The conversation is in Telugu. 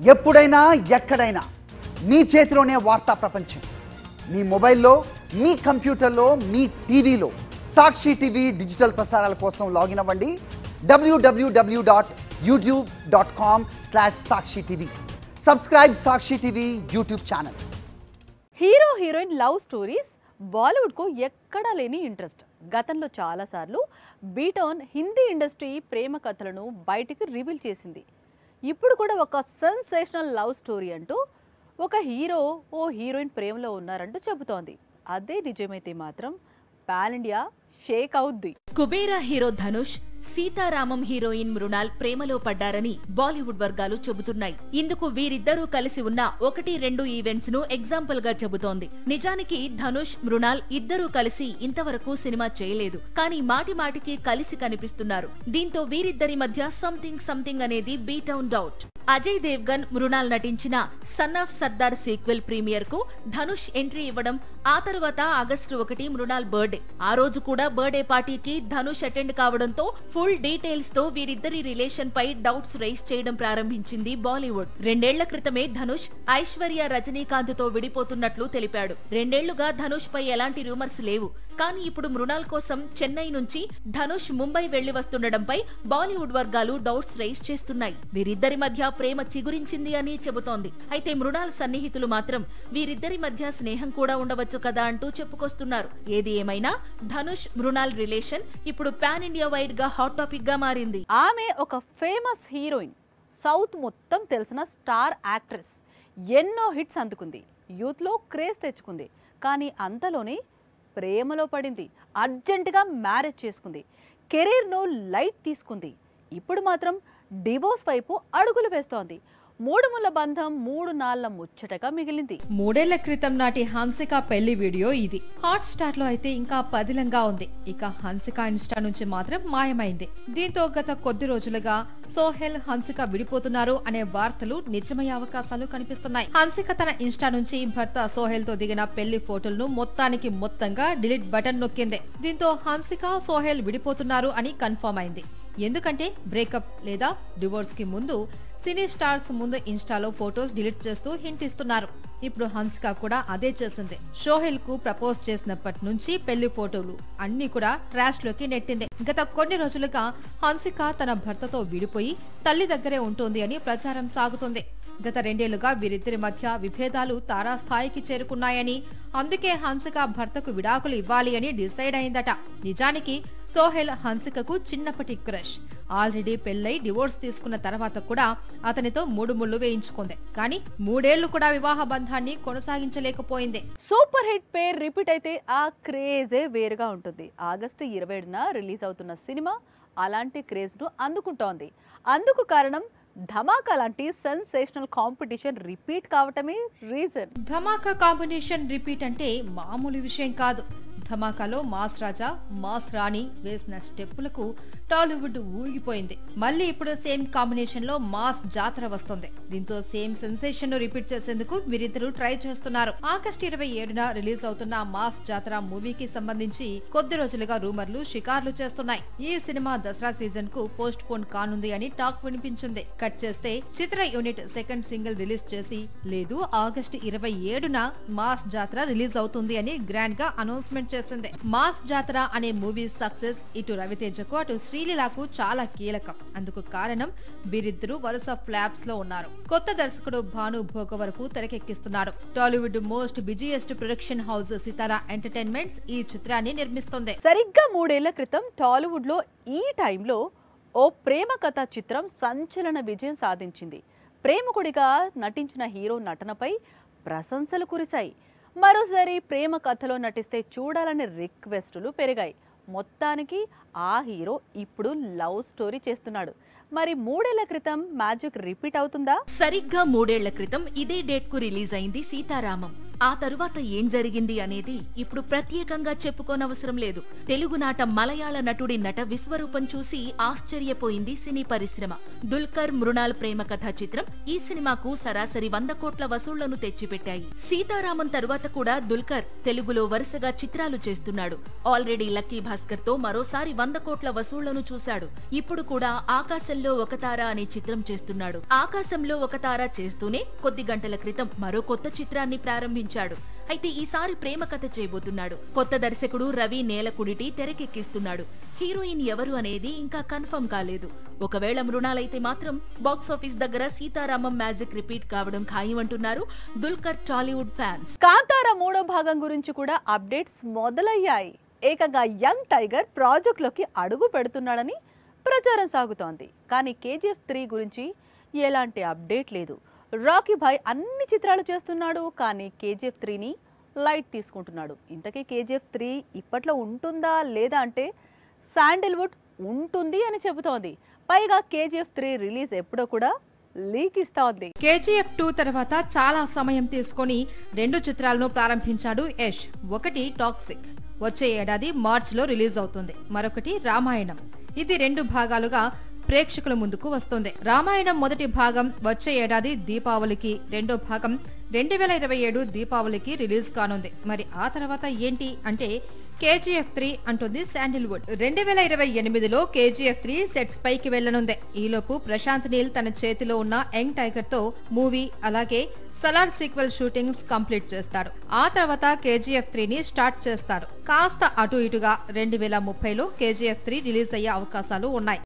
ఎప్పుడైనా ఎక్కడైనా మీ చేతిలోనే వార్తా ప్రపంచం. మీ మొబైల్లో, మీ కంప్యూటర్లో, మీ టీవీలో సాక్షి టీవీ డిజిటల్ ప్రసారాల కోసం లాగిన్ అవ్వండి www.youtube.com/sakshi-tv. Subscribe Sakshi TV YouTube channel. Hero heroine love stories బాలీవుడ్కు ఎక్కడా లేని ఇంట్రెస్ట్. గతంలో చాలాసార్లు బీటౌన్ హిందీ ఇండస్ట్రీ ప్రేమ కథలను బయటికి రివీల్ చేసింది. ఇప్పుడు కూడా ఒక సెన్సేషనల్ లవ్ స్టోరీ అంటూ ఒక హీరో ఓ హీరోయిన్ ప్రేమలో ఉన్నారంటూ చెబుతోంది. అదే నిజమైతే మాత్రం పాన్ ఇండియా షేక్ అవుద్ది. కుబేరా హీరో ధనుష్, సీతారామం హీరోయిన్ మృణాల్ ప్రేమలో పడ్డారని బాలీవుడ్ వర్గాలు చెబుతున్నాయి. ఇందుకు వీరిద్దరూ కలిసి ఉన్న 1-2 ఈవెంట్స్ ను ఎగ్జాంపుల్ గా చెబుతోంది. నిజానికి ధనుష్, మృణాల్ ఇద్దరూ కలిసి ఇంతవరకు సినిమా చేయలేదు. కానీ మాటి మాటికి కలిసి కనిపిస్తున్నారు. దీంతో వీరిద్దరి మధ్య సంథింగ్ అనేది బీటౌన్ డౌట్. అజయ్ దేవ్గన్, మృణాల్ నటించిన son of Sardaar sequel premiere కు ధనుష్ ఎంట్రీ ఇవ్వడం, ఆ తరువాత ఆగస్టు 1 మృణాల్ బర్త్డే. ఆ రోజు కూడా బర్త్డే పార్టీకి ధనుష్ అటెండ్ కావడంతో ఫుల్ డీటెయిల్స్ తో వీరిద్దరి రిలేషన్ పై డౌట్స్ రైజ్ చేయడం ప్రారంభించింది బాలీవుడ్. 2 ఏళ్ల క్రితమే ధనుష్ ఐశ్వర్య రజనీకాంత్ తో విడిపోతున్నట్లు తెలిపాడు. 2 ఏళ్లుగా ధనుష్ పై ఎలాంటి రూమర్స్ లేవు. కానీ ఇప్పుడు మృణాల్ కోసం చెన్నై నుంచి ధనుష్ ముంబై వెళ్లి వస్తుండడంపై బాలీవుడ్ వర్గాలు డౌట్స్ రైజ్ చేస్తున్నాయి. వీరిద్దరి మధ్య ప్రేమ చిగురించింది అని చెబుతోంది. అయితే మృణాల్ సన్నిహితులు మాత్రం వీరిద్దరి మధ్య స్నేహం కూడా ఉండవచ్చు కదా అంటూ చెప్పుకొస్తున్నారు. ఏది ఏమైనా ధనుష్, మృణాల్ రిలేషన్ ఇప్పుడు పాన్ ఇండియా వైడ్ గా హాట్ టాపిక్ గా మారింది. ఆమె ఒక ఫేమస్ హీరోయిన్, సౌత్ మొత్తం తెలిసిన స్టార్ యాక్ట్రెస్. ఎన్నో హిట్స్ అందుకుంది, యూత్ లో క్రేజ్ తెచ్చుకుంది. కానీ అంతలోనే ప్రేమలో పడింది. అర్జెంటుగా మ్యారేజ్ చేసుకుంది. కెరీర్ను లైట్ తీసుకుంది. ఇప్పుడు మాత్రం డివోర్స్ వైపు అడుగులు వేస్తోంది. 3 ముళ్ల బంధం 3 నాళ్ల ముచ్చటగా మిగిలింది. 3 ఏళ్ల క్రితం నాటి హన్సిక పెళ్లి వీడియో ఇది. హాట్ స్టార్ లో అయితే ఇంకా పదిలంగా ఉంది. ఇక హన్సిక ఇన్స్టా నుంచి మాత్రం మాయమైంది. దీంతో గత కొద్ది రోజులుగా సోహెల్, హన్సిక విడిపోతున్నారు అనే వార్తలు నిజమయ్యే అవకాశాలు కనిపిస్తున్నాయి. హన్సిక తన ఇన్స్టా నుంచి భర్త సోహెల్ తో దిగిన పెళ్లి ఫోటోలను మొత్తంగా డిలీట్ బటన్ నొక్కింది. దీంతో హన్సిక, సోహెల్ విడిపోతున్నారు అని కన్ఫర్మ్ అయింది. ఎందుకంటే బ్రేకప్ లేదా డివోర్స్ కి ముందు సినీ స్టార్స్ ముందు ఇన్స్టాలో ఫోటోస్ డిలీట్ చేస్తూ హింట్ ఇస్తున్నారు. ఇప్పుడు హన్సిక కూడా అదే చేసింది. సోహెల్ కు ప్రపోజ్ చేసినప్పటి నుంచి పెళ్లి ఫోటోలు అన్ని కూడా ట్రాష్ లోకి నెట్టింది. గత కొన్ని రోజులుగా హన్సిక తన భర్తతో విడిపోయి తల్లి దగ్గరే ఉంటుంది అని ప్రచారం సాగుతుంది. గత 2 ఏళ్లుగా వీరిద్దరి మధ్య విభేదాలు తారాస్థాయికి చేరుకున్నాయని, అందుకే హన్సిక భర్తకు విడాకులు ఇవ్వాలి అని డిసైడ్ అయిందట. నిజానికి సోహెల్ హన్సికకు చిన్నప్పటి క్రష్. ఆల్రెడీ పెళ్లై డివోర్స్ తీసుకున్న తర్వాత కూడా అతనితో 3 ముళ్ళు వేయించుకుంది. కానీ 3 ఏళ్లు కూడా వివాహ బంధాన్ని కొనసాగించలేకపోయింది. సూపర్ హిట్ పేరు రిపీట్ అయితే ఆ క్రేజే వేరుగా ఉంటుంది. ఆగస్టు 27న రిలీజ్ అవుతున్న సినిమా అలాంటి క్రేజ్ ను అందుకుంటోంది. అందుకు కారణం ధమాకా లాంటి సెన్సేషనల్ కాంపిటీషన్ రిపీట్ కావటమే రీజన్. ధమాకా కాంబినేషన్ రిపీట్ అంటే మామూలు విషయం కాదు. ధమాకాలో మాస్ రాజా, మాస్ రాణి వేసిన స్టెప్పులకు టాలీవుడ్ ఊగిపోయింది. మళ్ళీ ఇప్పుడు సేమ్ కాంబినేషన్ లో మాస్ జాతర వస్తుంది. దీంతో సేమ్ సెన్సేషన్ ను రిపీట్ చేసేందుకు వీరిద్దరూ ట్రై చేస్తున్నారు. ఆగస్టు 27న రిలీజ్ అవుతున్న మాస్ జాతర మూవీకి సంబంధించి కొద్ది రోజులుగా రూమర్లు షికార్లు చేస్తున్నాయి. ఈ సినిమా దసరా సీజన్ కు పోస్ట్ పోన్ కానుంది అని టాక్ వినిపించింది. కట్ చేస్తే చిత్ర యూనిట్ సెకండ్ సింగిల్ రిలీజ్ చేసి, లేదు ఆగస్టు 27న మాస్ జాతర రిలీజ్ అవుతుంది అని గ్రాండ్ గా అనౌన్స్మెంట్ చేసింది. మాస్ జాతర అనే మూవీ సక్సెస్ ఇటు రవితేజకు అటు శ్రీలీలకు చాలా కీలకం. అందుకు కారణం వీరిద్దరూ వరుస ఫ్లాప్స్ లో ఉన్నారు. కొత్త దర్శకుడు భాను భోగవరపు తెరకెక్కిస్తున్నాడు. Tollywood most busiest production house Sithara Entertainments ఈ చిత్రాన్ని నిర్మిస్తుంది. సరిగ్గా 3 ఏళ్ల క్రితం టాలీవుడ్ లో ఈ టైంలో ఓ ప్రేమ కథా చిత్రం సంచలన విజయం సాధించింది. ప్రేమికుడిగా నటించిన హీరో నటనపై ప్రశంసలు కురిశాయి. మరోసారి ప్రేమ కథలో నటిస్తే చూడాలనే రిక్వెస్టులు పెరిగాయి. మొత్తానికి ఆ హీరో ఇప్పుడు లవ్ స్టోరీ చేస్తున్నాడు. మరి 3 ఏళ్ల క్రితం మ్యాజిక్ రిపీట్ అవుతుందా? సరిగ్గా 3 ఏళ్ల క్రితం ఇదే డేట్ కు రిలీజ్ అయింది సీతారామం. ఆ తరువాత ఏం జరిగింది అనేది ఇప్పుడు ప్రత్యేకంగా చెప్పుకోనవసరం లేదు. తెలుగునాట మలయాళ నటుడి నట విశ్వరూపం చూసి ఆశ్చర్యపోయింది సినీ పరిశ్రమ. దుల్కర్ మృణాల్ ప్రేమ కథా చిత్రం ఈ సినిమాకు సరాసరి 100 కోట్ల వసూళ్లను తెచ్చిపెట్టాయి. సీతారామం తరువాత కూడా దుల్కర్ తెలుగులో వరుసగా చిత్రాలు చేస్తున్నాడు. ఆల్రెడీ లక్కీ భాస్కర్ తో మరోసారి 100 కోట్ల వసూళ్లను చూశాడు. ఇప్పుడు కూడా ఆకాశంలో ఒక తార అనే చిత్రం చేస్తున్నాడు. ఆకాశంలో ఒక తార చేస్తూనే కొద్ది గంటల క్రితం మరో కొత్త చిత్రాన్ని ప్రారంభించాడు. అయితే ఈసారి ప్రేమ కథ చేయబోతున్నాడు. కొత్త దర్శకుడు రవి నేలకుడిటి తెరకెక్కిస్తున్నాడు. హీరోయిన్ ఎవరు అనేది ఇంకా కన్ఫర్మ్ కాలేదు. ఒకవేళ మృణాలైతే మాత్రం బాక్సాఫీస్ దగ్గర సీతారామం మ్యాజిక్ రిపీట్ కావడం ఖాయం అంటున్నారు దుల్కర్ టాలీవుడ్ ఫ్యాన్స్. కాంతార 3వ భాగం గురించి కూడా అప్డేట్స్ మొదలయ్యాయి. ఏకంగా యంగ్ టైగర్ ప్రాజెక్టులోకి అడుగు పెడుతున్నాడని ప్రచారం సాగుతోంది. కానీ KGF 3 గురించి ఎలాంటి అప్డేట్ లేదు. రాకీ భాయ్ అన్ని చిత్రాలు చేస్తున్నాడు, కానీ KGF 3ని లైట్ తీసుకుంటున్నాడు. ఇంతకీ KGF 3 ఇప్పట్లో ఉంటుందా లేదా అంటే శాండిల్వుడ్ ఉంటుంది అని చెబుతోంది. పైగా KGF 3 రిలీజ్ ఎప్పుడో కూడా లీక్ ఇస్తా ఉంది. KGF 2 తర్వాత చాలా సమయం తీసుకొని 2 చిత్రాలను ప్రారంభించాడు యష్. ఒకటి టాక్సిక్ వచ్చే ఏడాది మార్చిలో రిలీజ్ అవుతుంది. మరొకటి రామాయణం. ఇది 2 భాగాలుగా ప్రేక్షకుల ముందుకు వస్తుంది. రామాయణం మొదటి భాగం వచ్చే ఏడాది దీపావళికి, రెండో భాగం 2027 దీపావళికి రిలీజ్ కానుంది. మరి ఆ తర్వాత ఏంటి అంటే KGF 3 అంటుంది శాండిల్వుడ్. 2028లో KGF 3 సెట్స్ పైకి వెళ్లనుంది. ఈలోపు ప్రశాంత్ నీల్ తన చేతిలో ఉన్న యంగ్ టైగర్ తో మూవీ అలాగే సలార్ సీక్వెల్ షూటింగ్స్ కంప్లీట్ చేస్తాడు. ఆ తర్వాత KGF 3ని స్టార్ట్ చేస్తాడు. కాస్త అటు ఇటుగా 2030లో KGF 3 రిలీజ్ అయ్యే అవకాశాలు ఉన్నాయి.